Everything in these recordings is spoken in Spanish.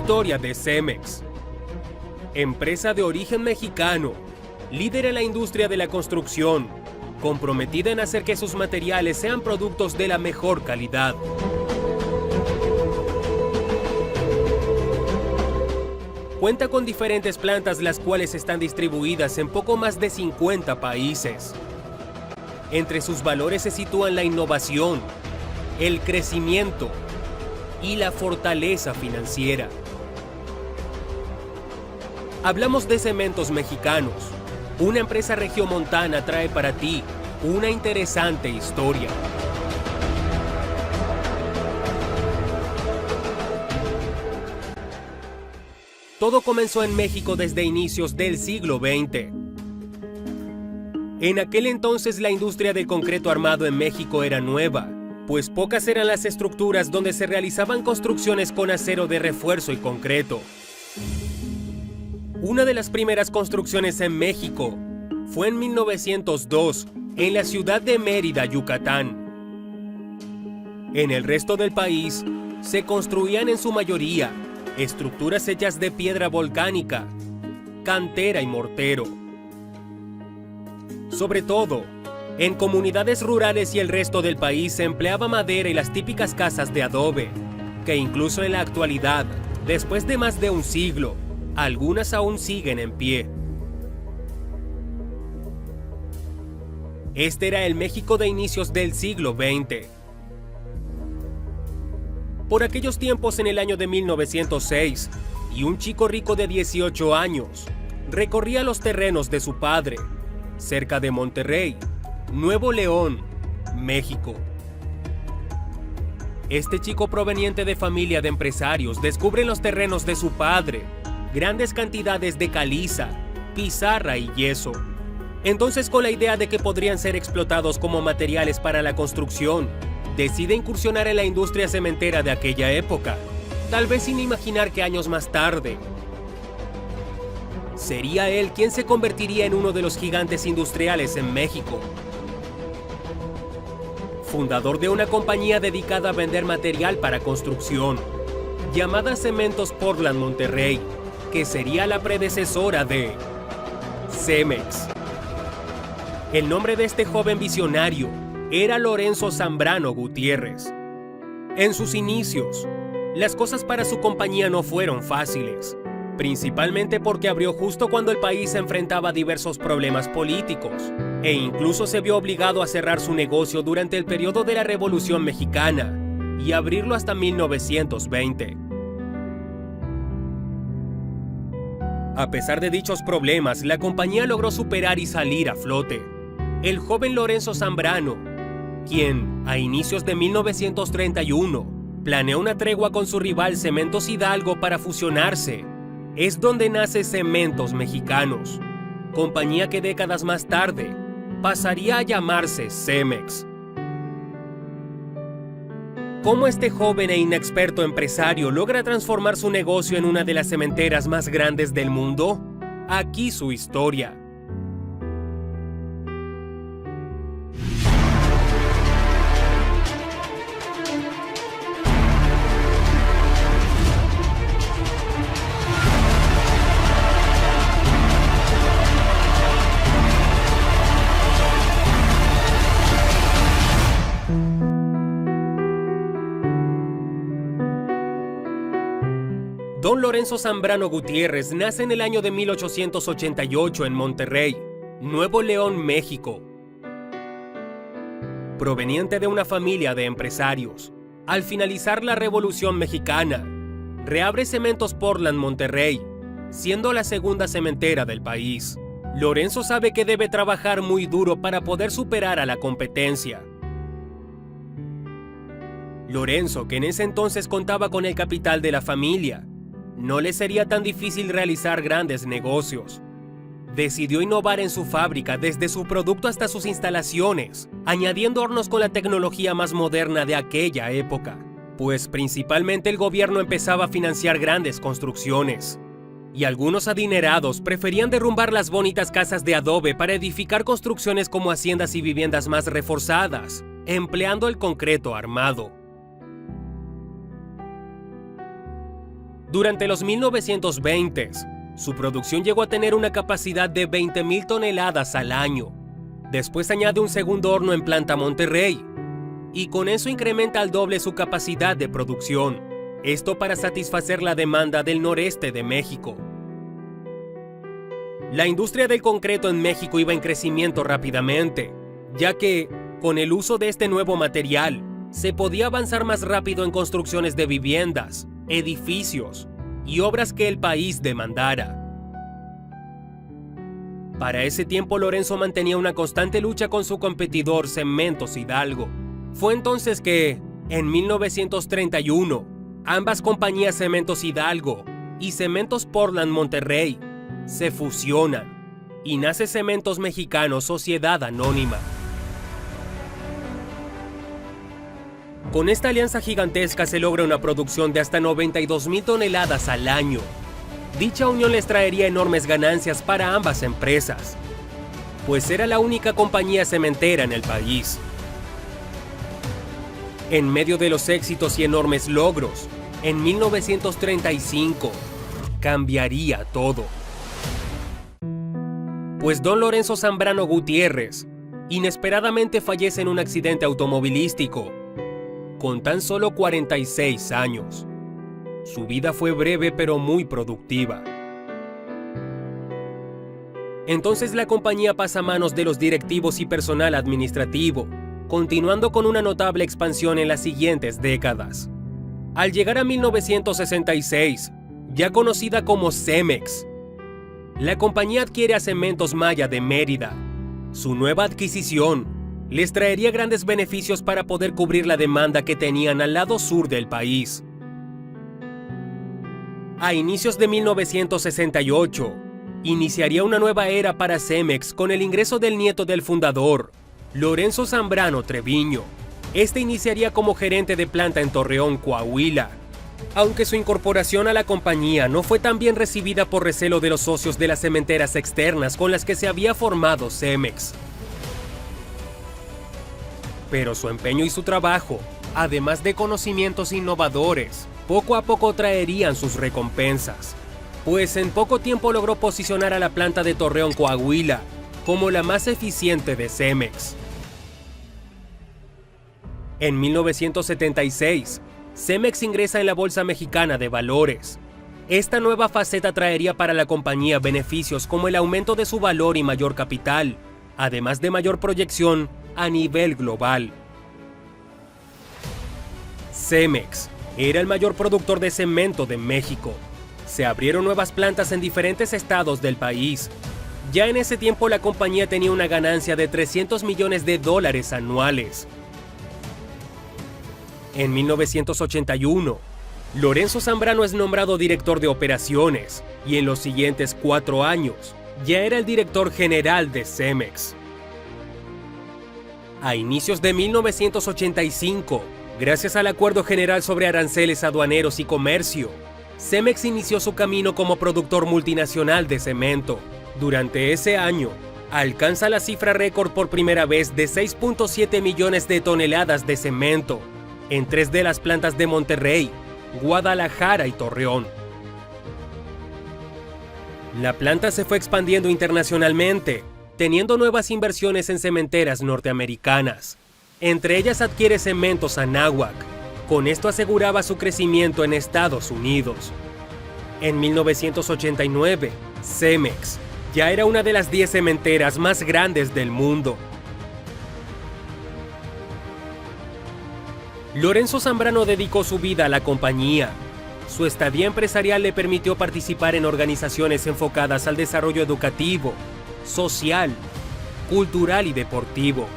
historia de Cemex. Empresa de origen mexicano, líder en la industria de la construcción, comprometida en hacer que sus materiales sean productos de la mejor calidad. Cuenta con diferentes plantas, las cuales están distribuidas en poco más de 50 países. Entre sus valores se sitúan la innovación, el crecimiento y la fortaleza financiera. Hablamos de Cementos Mexicanos. Una empresa regiomontana trae para ti una interesante historia. Todo comenzó en México desde inicios del siglo XX. En aquel entonces la industria del concreto armado en México era nueva, pues pocas eran las estructuras donde se realizaban construcciones con acero de refuerzo y concreto. Una de las primeras construcciones en México fue en 1902, en la ciudad de Mérida, Yucatán. En el resto del país, se construían en su mayoría estructuras hechas de piedra volcánica, cantera y mortero. Sobre todo, en comunidades rurales y el resto del país se empleaba madera y las típicas casas de adobe, que incluso en la actualidad, después de más de un siglo, algunas aún siguen en pie. Este era el México de inicios del siglo XX. Por aquellos tiempos, en el año de 1906, y un chico rico de 18 años recorría los terrenos de su padre, cerca de Monterrey, Nuevo León, México. Este chico, proveniente de familia de empresarios, descubre en los terrenos de su padre grandes cantidades de caliza, pizarra y yeso. Entonces, con la idea de que podrían ser explotados como materiales para la construcción, decide incursionar en la industria cementera de aquella época, tal vez sin imaginar que años más tarde sería él quien se convertiría en uno de los gigantes industriales en México. Fundador de una compañía dedicada a vender material para construcción, llamada Cementos Portland Monterrey, que sería la predecesora de Cemex. El nombre de este joven visionario era Lorenzo Zambrano Gutiérrez. En sus inicios, las cosas para su compañía no fueron fáciles, principalmente porque abrió justo cuando el país se enfrentaba a diversos problemas políticos, e incluso se vio obligado a cerrar su negocio durante el periodo de la Revolución Mexicana y abrirlo hasta 1920. A pesar de dichos problemas, la compañía logró superar y salir a flote. El joven Lorenzo Zambrano, quien, a inicios de 1931, planeó una tregua con su rival Cementos Hidalgo para fusionarse, es donde nace Cementos Mexicanos, compañía que décadas más tarde pasaría a llamarse Cemex. ¿Cómo este joven e inexperto empresario logra transformar su negocio en una de las cementeras más grandes del mundo? Aquí su historia. Don Lorenzo Zambrano Gutiérrez nace en el año de 1888 en Monterrey, Nuevo León, México. Proveniente de una familia de empresarios, al finalizar la Revolución Mexicana, reabre Cementos Portland Monterrey, siendo la segunda cementera del país. Lorenzo sabe que debe trabajar muy duro para poder superar a la competencia. Lorenzo, que en ese entonces contaba con el capital de la familia, no le sería tan difícil realizar grandes negocios. Decidió innovar en su fábrica, desde su producto hasta sus instalaciones, añadiendo hornos con la tecnología más moderna de aquella época, pues principalmente el gobierno empezaba a financiar grandes construcciones, y algunos adinerados preferían derrumbar las bonitas casas de adobe para edificar construcciones como haciendas y viviendas más reforzadas, empleando el concreto armado. Durante los 1920s, su producción llegó a tener una capacidad de 20,000 toneladas al año. Después añade un segundo horno en Planta Monterrey, y con eso incrementa al doble su capacidad de producción. Esto para satisfacer la demanda del noreste de México. La industria del concreto en México iba en crecimiento rápidamente, ya que, con el uso de este nuevo material, se podía avanzar más rápido en construcciones de viviendas, edificios y obras que el país demandara. Para ese tiempo, Lorenzo mantenía una constante lucha con su competidor Cementos Hidalgo. Fue entonces que, en 1931, ambas compañías Cementos Hidalgo y Cementos Portland Monterrey se fusionan y nace Cementos Mexicanos Sociedad Anónima. Con esta alianza gigantesca se logra una producción de hasta 92,000 toneladas al año. Dicha unión les traería enormes ganancias para ambas empresas, pues era la única compañía cementera en el país. En medio de los éxitos y enormes logros, en 1935 cambiaría todo. Pues don Lorenzo Zambrano Gutiérrez inesperadamente fallece en un accidente automovilístico, con tan solo 46 años. Su vida fue breve pero muy productiva. Entonces la compañía pasa a manos de los directivos y personal administrativo, continuando con una notable expansión en las siguientes décadas. Al llegar a 1966, ya conocida como Cemex, la compañía adquiere a Cementos Maya de Mérida. Su nueva adquisición les traería grandes beneficios para poder cubrir la demanda que tenían al lado sur del país. A inicios de 1968, iniciaría una nueva era para Cemex con el ingreso del nieto del fundador, Lorenzo Zambrano Treviño. Este iniciaría como gerente de planta en Torreón, Coahuila. Aunque su incorporación a la compañía no fue tan bien recibida por recelo de los socios de las cementeras externas con las que se había formado Cemex. Pero su empeño y su trabajo, además de conocimientos innovadores, poco a poco traerían sus recompensas, pues en poco tiempo logró posicionar a la planta de Torreón, Coahuila, como la más eficiente de Cemex. En 1976, Cemex ingresa en la Bolsa Mexicana de Valores. Esta nueva faceta traería para la compañía beneficios como el aumento de su valor y mayor capital, además de mayor proyección a nivel global. Cemex era el mayor productor de cemento de México. Se abrieron nuevas plantas en diferentes estados del país. Ya en ese tiempo la compañía tenía una ganancia de $300 millones anuales. En 1981, Lorenzo Zambrano es nombrado director de operaciones y en los siguientes 4 años ya era el director general de Cemex. A inicios de 1985, gracias al Acuerdo General sobre Aranceles Aduaneros y Comercio, Cemex inició su camino como productor multinacional de cemento. Durante ese año, alcanza la cifra récord por primera vez de 6.7 millones de toneladas de cemento en 3 de las plantas de Monterrey, Guadalajara y Torreón. La planta se fue expandiendo internacionalmente, teniendo nuevas inversiones en cementeras norteamericanas. Entre ellas adquiere Cementos Anáhuac. Con esto aseguraba su crecimiento en Estados Unidos. En 1989, Cemex ya era una de las 10 cementeras más grandes del mundo. Lorenzo Zambrano dedicó su vida a la compañía. Su estadía empresarial le permitió participar en organizaciones enfocadas al desarrollo educativo, social, cultural y deportivo.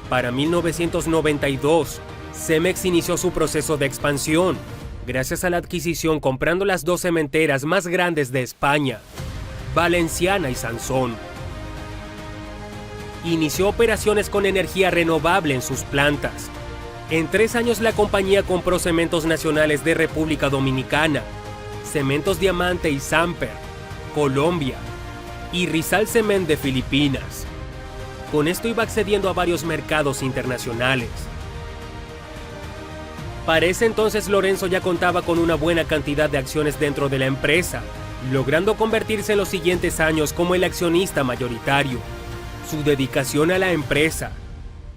Para 1992, Cemex inició su proceso de expansión, gracias a la adquisición comprando las 2 cementeras más grandes de España, Valenciana y Sansón. Inició operaciones con energía renovable en sus plantas. En 3 años la compañía compró Cementos Nacionales de República Dominicana, Cementos Diamante y Samper, Colombia, y Rizal Cement de Filipinas. Con esto iba accediendo a varios mercados internacionales. Para ese entonces Lorenzo ya contaba con una buena cantidad de acciones dentro de la empresa, logrando convertirse en los siguientes años como el accionista mayoritario. Su dedicación a la empresa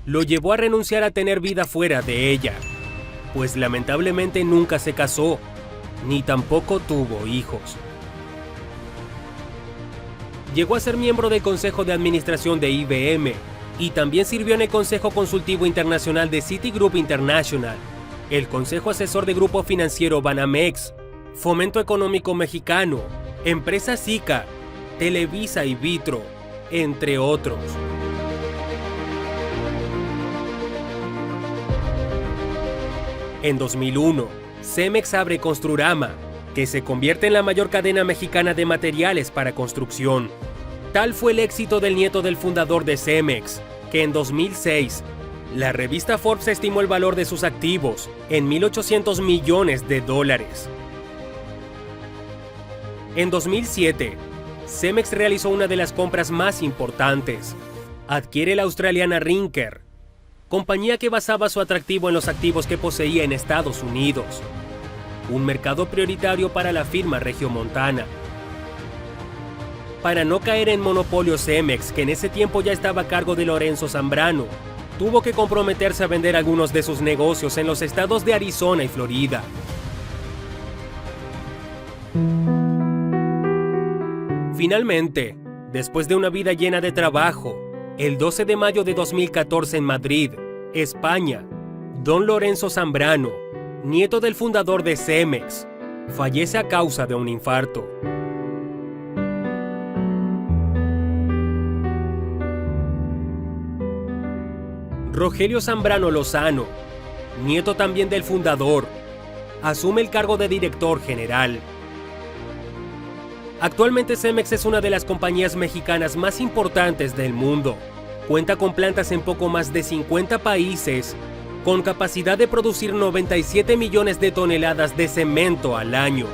lo llevó a renunciar a tener vida fuera de ella, pues lamentablemente nunca se casó, ni tampoco tuvo hijos. Llegó a ser miembro del Consejo de Administración de IBM y también sirvió en el Consejo Consultivo Internacional de Citigroup International, el Consejo Asesor de Grupo Financiero Banamex, Fomento Económico Mexicano, Empresa Sica, Televisa y Vitro, entre otros. En 2001, Cemex abre Construrama, que se convierte en la mayor cadena mexicana de materiales para construcción. Tal fue el éxito del nieto del fundador de Cemex, que en 2006, la revista Forbes estimó el valor de sus activos en $1.800 millones. En 2007, Cemex realizó una de las compras más importantes. Adquiere la australiana Rinker, compañía que basaba su atractivo en los activos que poseía en Estados Unidos, un mercado prioritario para la firma regiomontana. Para no caer en monopolio, Cemex, que en ese tiempo ya estaba a cargo de Lorenzo Zambrano, tuvo que comprometerse a vender algunos de sus negocios en los estados de Arizona y Florida. Finalmente, después de una vida llena de trabajo, el 12 de mayo de 2014 en Madrid, España, don Lorenzo Zambrano, nieto del fundador de Cemex, fallece a causa de un infarto. Rogelio Zambrano Lozano, nieto también del fundador, asume el cargo de director general. Actualmente Cemex es una de las compañías mexicanas más importantes del mundo. Cuenta con plantas en poco más de 50 países, con capacidad de producir 97 millones de toneladas de cemento al año.